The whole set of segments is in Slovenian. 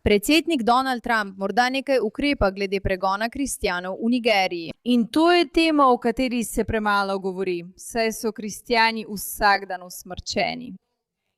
Predsednik Donald Trump morda nekaj ukrepa glede pregona kristjanov v Nigeriji. In to je tema, o kateri se premalo govori, saj so kristjani vsak dan usmrčeni.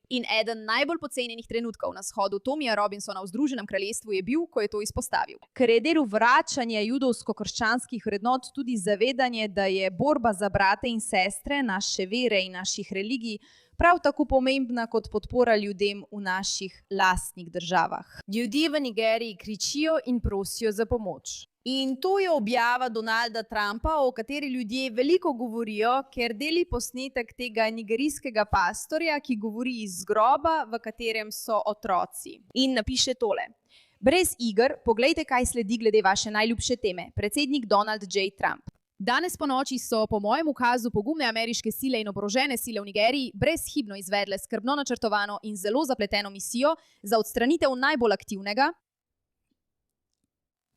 In eden najbolj pocenjenih trenutkov na shodu Tomija Robinsona v Združenem kraljestvu je bil, ko je to izpostavil. Ker je del vračanja judovsko-krščanskih vrednot tudi zavedanje, da je borba za brate in sestre naše vere in naših religij prav tako pomembna kot podpora ljudem v naših lastnih državah. Ljudje v Nigeriji kričijo in prosijo za pomoč. In to je objava Donalda Trumpa, o kateri ljudje veliko govorijo, ker deli posnetek tega nigerijskega pastorja, ki govori iz groba, v katerem so otroci. In napiše tole: brez iger, poglejte, kaj sledi glede vaše najljubše teme, predsednik Donald J. Trump. Danes ponoči so po mojem ukazu pogumne ameriške sile in oborožene sile v Nigeriji brezhibno izvedle skrbno načrtovano in zelo zapleteno misijo za odstranitev najbolj aktivnega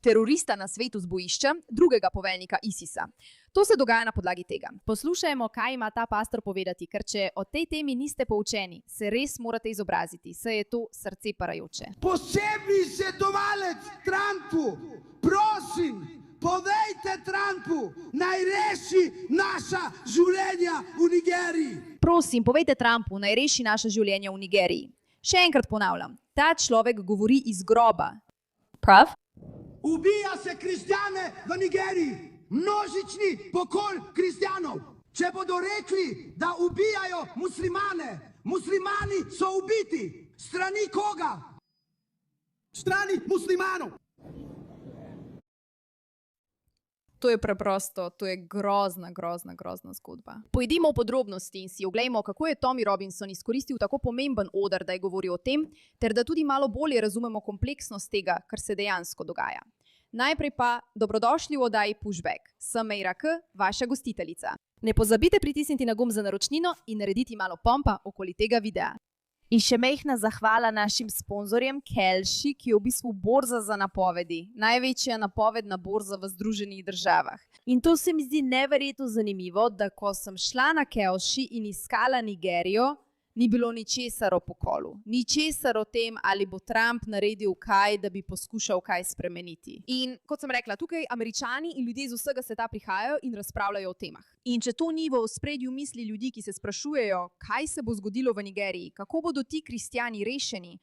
terorista na svetu z bojišča, drugega poveljnika ISIS-a. To se dogaja na podlagi tega. Poslušajmo, kaj ima ta pastor povedati, ker če o tej temi niste poučeni, se res morate izobraziti, saj je to srce parajoče. Posebni svetovalec Trumpu, prosim, povejte Trumpu, naj reši naša življenja v Nigeriji. Prosim, povejte Trumpu, naj reši naša življenja v Nigeriji. Še enkrat ponavljam, ta človek govori iz groba. Prav? Ubija se kristjane v Nigeriji, množični pokol kristjanov. Če bodo rekli, da ubijajo muslimane, muslimani so ubiti. Strani koga? Strani muslimanov. To je preprosto, to je grozna zgodba. Pojdimo v podrobnosti in si oglejmo, kako je Tommy Robinson izkoristil tako pomemben oder, da je govoril o tem, ter da tudi malo bolje razumemo kompleksnost tega, kar se dejansko dogaja. Najprej pa dobrodošli v oddaji Pushback. Sem Meira K., vaša gostiteljica. Ne pozabite pritisniti na gumb za naročnino in narediti malo pompa okoli tega videa. In še majhna zahvala našim sponzorjem Kelši, ki je v bistvu borza za napovedi. Največja napovedna borza v Združenih državah. In to se mi zdi neverjetno zanimivo, da ko sem šla na Kelši in iskala Nigerijo, ni bilo ničesar o pokolu. Ničesar o tem, ali bo Trump naredil kaj, da bi poskušal kaj spremeniti. In kot sem rekla, tukaj Američani in ljudje iz vsega sveta prihajajo in razpravljajo o temah. In če to ni v ospredju misli ljudi, ki se sprašujejo, kaj se bo zgodilo v Nigeriji, kako bodo ti kristjani rešeni,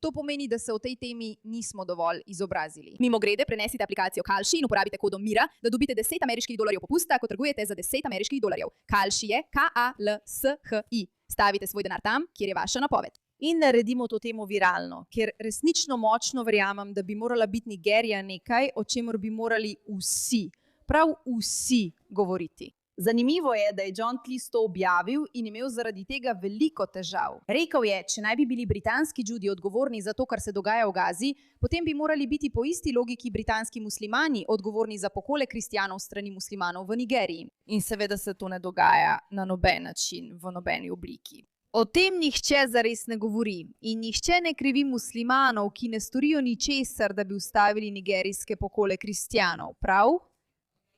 to pomeni, da se o tej temi nismo dovolj izobrazili. Mimogrede, prenesite aplikacijo Kalshi in uporabite kodom MIRA, da dobite $10 popusta, ko trgujete za $10. Kalshi je K-A-L-S-H-I. Stavite svoj denar tam, kjer je vaša napoved. In naredimo to temo viralno, ker resnično močno verjamem, da bi morala biti Nigerija nekaj, o čemer bi morali vsi, prav vsi govoriti. Zanimivo je, da je John Cleese to objavil in imel zaradi tega veliko težav. Rekel je, če naj bi bili britanski Judi odgovorni za to, kar se dogaja v Gazi, potem bi morali biti po isti logiki britanski muslimani odgovorni za pokole kristjanov strani muslimanov v Nigeriji. In seveda se to ne dogaja na noben način, v nobeni obliki. O tem nihče zares ne govori in nihče ne krivi muslimanov, ki ne storijo ničesar, da bi ustavili nigerijske pokole kristjanov, prav?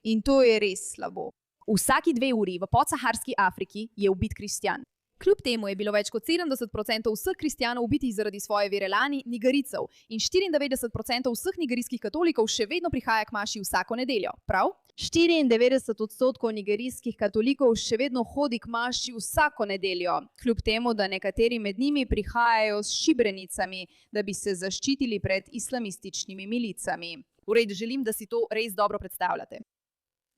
In to je res slabo. Vsaki 2 uri v podsaharski Afriki je ubit kristjan. Kljub temu je bilo več kot 70% vseh kristjanov ubitih zaradi svoje vere lani Nigerijcev in 94% vseh nigerijskih katolikov še vedno prihaja k maši vsako nedeljo, prav? 94% nigerijskih katolikov še vedno hodi k maši vsako nedeljo, kljub temu, da nekateri med njimi prihajajo s šibrenicami, da bi se zaščitili pred islamističnimi milicami. V redu, želim, da si to res dobro predstavljate.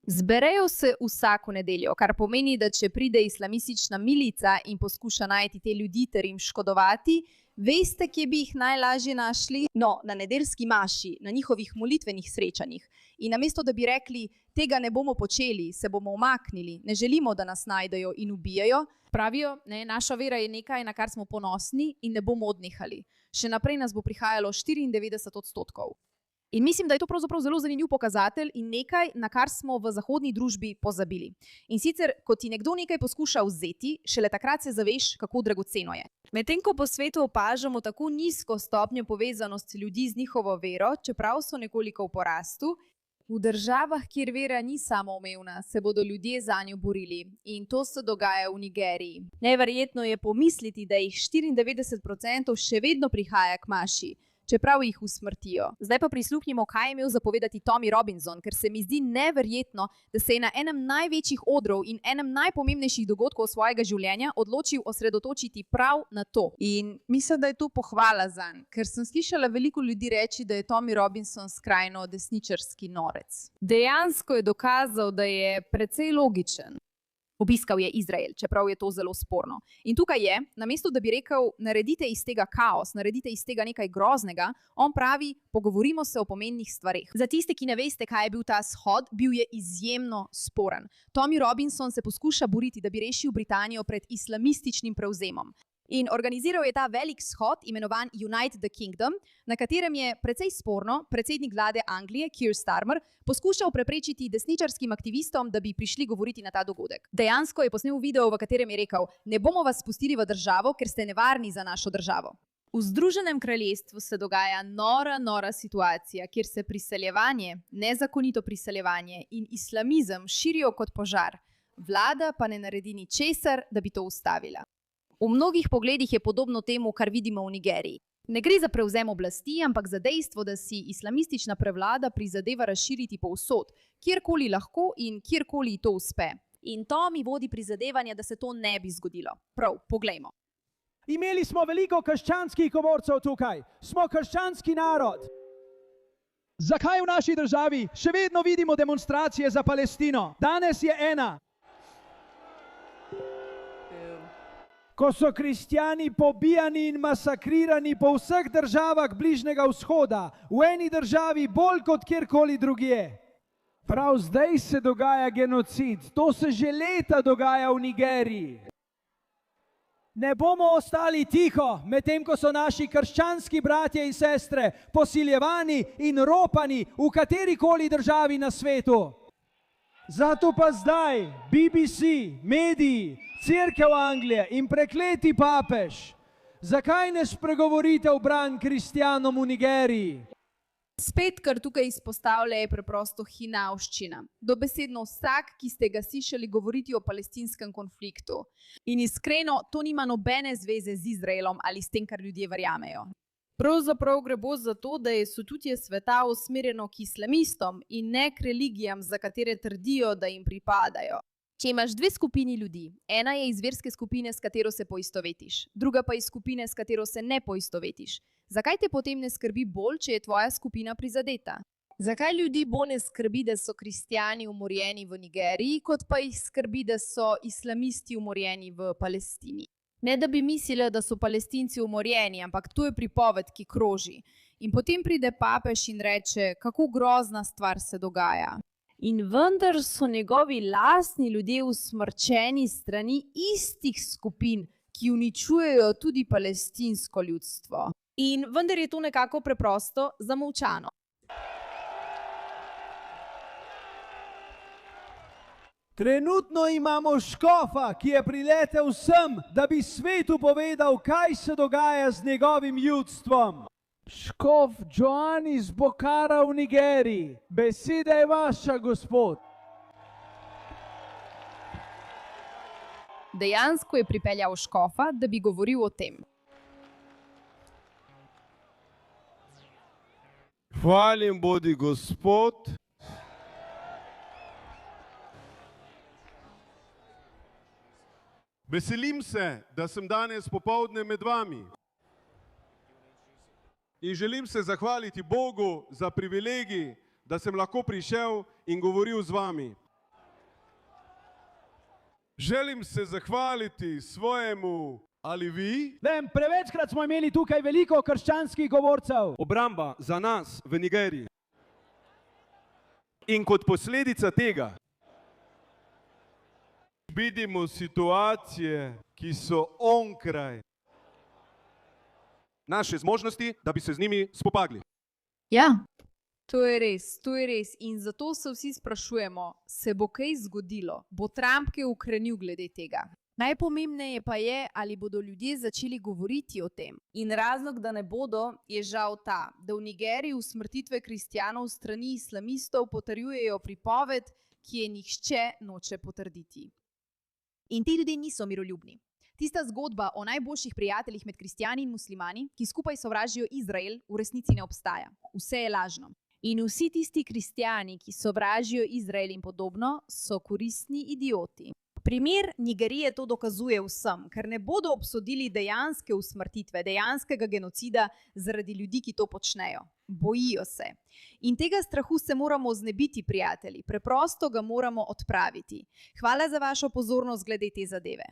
Zberejo se vsako nedeljo, kar pomeni, da če pride islamistična milica in poskuša najti te ljudi ter jim škodovati, veste, kje bi jih najlažje našli? No, na nedeljski maši, na njihovih molitvenih srečanjih. In namesto, da bi rekli, tega ne bomo počeli, se bomo umaknili, ne želimo, da nas najdejo in ubijajo, pravijo, ne, naša vera je nekaj, na kar smo ponosni in ne bomo odnehali. Še naprej nas bo prihajalo 94%. In mislim, da je to pravzaprav zelo zanimiv pokazatelj in nekaj, na kar smo v zahodni družbi pozabili. In sicer, ko ti nekdo nekaj poskuša vzeti, šele takrat se zaveš, kako dragoceno je. Medtem ko po svetu opažamo tako nizko stopnjo povezanosti ljudi z njihovo vero, čeprav so nekoliko v porastu, v državah, kjer vera ni samoumevna, se bodo ljudje zanjo borili. In to se dogaja v Nigeriji. Neverjetno je pomisliti, da jih 94% še vedno prihaja k maši. čeprav jih usmrtijo. Zdaj pa prisluhnimo, kaj je imel zapovedati Tommy Robinson, ker se mi zdi neverjetno, da se je na enem največjih odrov in enem najpomembnejših dogodkov svojega življenja odločil osredotočiti prav na to. In mislim, da je to pohvala zanj, ker sem slišala veliko ljudi reči, da je Tommy Robinson skrajno desničarski norec. Dejansko je dokazal, da je precej logičen. Obiskal je Izrael, čeprav je to zelo sporno. In tukaj je, namesto da bi rekel, naredite iz tega kaos, naredite iz tega nekaj groznega, on pravi, pogovorimo se o pomembnih stvareh. Za tiste, ki ne veste, kaj je bil ta shod, bil je izjemno sporen. Tommy Robinson se poskuša boriti, da bi rešil Britanijo pred islamističnim prevzemom. In organiziral je ta velik shod, imenovan Unite the Kingdom, na katerem je precej sporno predsednik vlade Anglije, Keir Starmer, poskušal preprečiti desničarskim aktivistom, da bi prišli govoriti na ta dogodek. Dejansko je posnel video, v katerem je rekel: "Ne bomo vas spustili v državo, ker ste nevarni za našo državo." V Združenem kraljestvu se dogaja nora situacija, kjer se priseljevanje, nezakonito priseljevanje in islamizem širijo kot požar. Vlada pa ne naredi ničesar, da bi to ustavila. V mnogih pogledih je podobno temu, kar vidimo v Nigeriji. Ne gre za prevzem oblasti, ampak za dejstvo, da si islamistična prevlada prizadeva razširiti povsod, kjerkoli lahko in kjerkoli to uspe. In Tommy vodi prizadevanja, da se to ne bi zgodilo. Prav, poglejmo. Imeli smo veliko krščanskih govorcev tukaj. Smo krščanski narod. Zakaj v naši državi še vedno vidimo demonstracije za Palestino? Danes je ena. Ko so kristjani pobijani in masakrirani po vseh državah Bližnjega vzhoda, v eni državi bolj kot kjerkoli drugje. Prav zdaj se dogaja genocid. To se že leta dogaja v Nigeriji. Ne bomo ostali tiho, medtem ko so naši krščanski bratje in sestre posiljevani in ropani v katerikoli državi na svetu. Zato pa zdaj BBC, mediji, Cerkev Anglije in prekleti papež, zakaj ne spregovorite v bran kristjanom v Nigeriji? Spet, kar tukaj izpostavlja, je preprosto hinavščina. Dobesedno vsak, ki ste ga slišali govoriti o palestinskem konfliktu. In iskreno, to nima nobene zveze z Izraelom ali s tem, kar ljudje verjamejo. Pravzaprav gre bolj za to, da je sočutje sveta usmerjeno k islamistom in ne k religijam, za katere trdijo, da jim pripadajo. Če imaš dve skupini ljudi, ena je iz verske skupine, s katero se poistovetiš, druga pa iz skupine, s katero se ne poistovetiš, zakaj te potem ne skrbi bolj, če je tvoja skupina prizadeta? Zakaj ljudi bolj ne skrbi, da so kristjani umorjeni v Nigeriji, kot pa jih skrbi, da so islamisti umorjeni v Palestini? Ne da bi mislila, da so Palestinci umorjeni, ampak to je pripoved, ki kroži. In potem pride papež in reče, kako grozna stvar se dogaja. In vendar so njegovi lastni ljudje usmrčeni strani istih skupin, ki uničujejo tudi palestinsko ljudstvo. In vendar je to nekako preprosto zamolčano. Trenutno imamo škofa, ki je priletel sem, da bi svetu povedal, kaj se dogaja z njegovim ljudstvom. Škof Joan iz Bokara v Nigeriji. Beseda je vaša, gospod. Dejansko je pripeljal škofa, da bi govoril o tem. Hvaljen bodi Gospod. Veselim se, da sem danes popoldne med vami. In želim se zahvaliti Bogu za privilegij, da sem lahko prišel in govoril z vami. Želim se zahvaliti svojemu, ali vi? Vem, prevečkrat smo imeli tukaj veliko krščanskih govorcev. Obramba za nas v Nigeriji. In kot posledica tega vidimo situacije, ki so onkraj naše zmožnosti, da bi se z njimi spopadli. Ja. To je res. In zato se vsi sprašujemo, se bo kaj zgodilo? Bo Trump kaj ukrenil glede tega? Najpomembneje pa je, ali bodo ljudje začeli govoriti o tem. In razlog, da ne bodo, je žal ta, da v Nigeriji usmrtitve kristjanov strani islamistov potrjujejo pripoved, ki je nihče noče potrditi. In ti ljudje niso miroljubni. Tista zgodba o najboljših prijateljih med kristjani in muslimani, ki skupaj sovražijo Izrael, v resnici ne obstaja. Vse je lažno. In vsi tisti kristjani, ki sovražijo Izrael in podobno, so koristni idioti. Primer Nigerije to dokazuje vsem, ker ne bodo obsodili dejanske usmrtitve, dejanskega genocida zaradi ljudi, ki to počnejo. Bojijo se. In tega strahu se moramo znebiti, prijatelji. Preprosto ga moramo odpraviti. Hvala za vašo pozornost glede te zadeve.